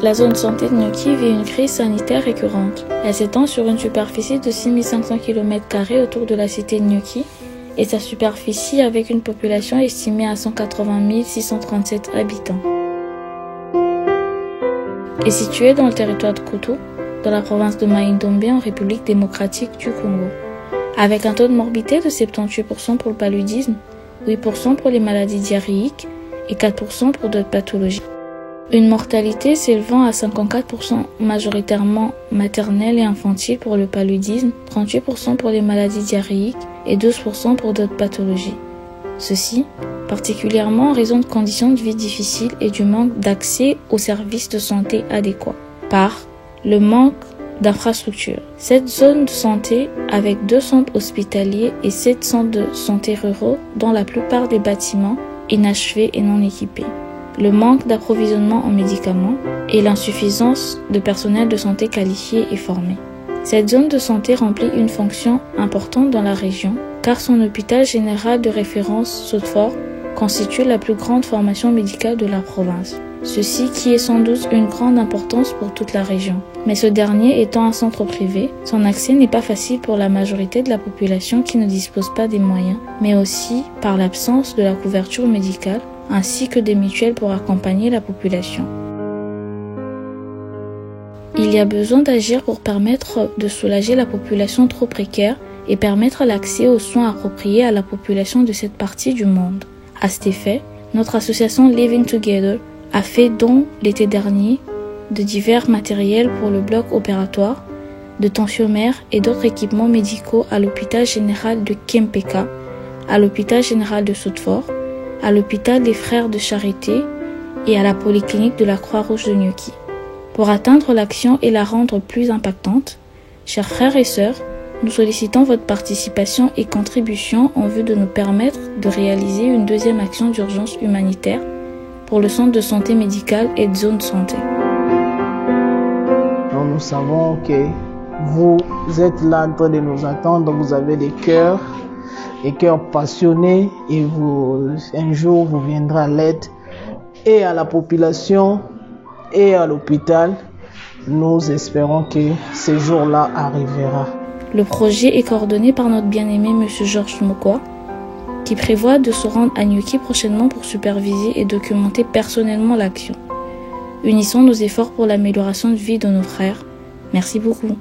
La zone santé de Nyoki vit une crise sanitaire récurrente. Elle s'étend sur une superficie de 6500 km² autour de la cité de Nyoki et sa superficie avec une population estimée à 180 637 habitants. Est située dans le territoire de Kutu, dans la province de Mai-Ndombe en République démocratique du Congo. Avec un taux de morbidité de 78% pour le paludisme, 8% pour les maladies diarrhéiques et 4% pour d'autres pathologies. Une mortalité s'élevant à 54% majoritairement maternelle et infantile pour le paludisme, 38% pour les maladies diarrhéiques et 12% pour d'autres pathologies. Ceci, particulièrement en raison de conditions de vie difficiles et du manque d'accès aux services de santé adéquats, par le manque d'infrastructures. Cette zone de santé, avec 2 centres hospitaliers et 7 centres de santé ruraux, dont la plupart des bâtiments inachevés et non équipés. Le manque d'approvisionnement en médicaments et l'insuffisance de personnel de santé qualifié et formé. Cette zone de santé remplit une fonction importante dans la région, car son hôpital général de référence Sotfort constitue la plus grande formation médicale de la province. Ceci qui est sans doute une grande importance pour toute la région. Mais ce dernier étant un centre privé, son accès n'est pas facile pour la majorité de la population qui ne dispose pas des moyens, mais aussi par l'absence de la couverture médicale, ainsi que des mutuelles pour accompagner la population. Il y a besoin d'agir pour permettre de soulager la population trop précaire et permettre l'accès aux soins appropriés à la population de cette partie du monde. À cet effet, notre association Living Together a fait don l'été dernier de divers matériels pour le bloc opératoire, de tensiomètres et d'autres équipements médicaux à l'hôpital général de Kempeka, à l'hôpital général de Sotfort, à l'hôpital des Frères de Charité et à la polyclinique de la Croix-Rouge de Nyoki. Pour atteindre l'action et la rendre plus impactante, chers frères et sœurs, nous sollicitons votre participation et contribution en vue de nous permettre de réaliser une deuxième action d'urgence humanitaire pour le centre de santé médicale et de zone santé. Nous savons que vous êtes là en train de nous attendre, vous avez des cœurs passionnés et un jour vous viendrez à l'aide et à la population et à l'hôpital. Nous espérons que ce jour-là arrivera. Le projet est coordonné par notre bien-aimé M. Georges Mokwa, qui prévoit de se rendre à Nyoki prochainement pour superviser et documenter personnellement l'action. Unissons nos efforts pour l'amélioration de vie de nos frères. Merci beaucoup.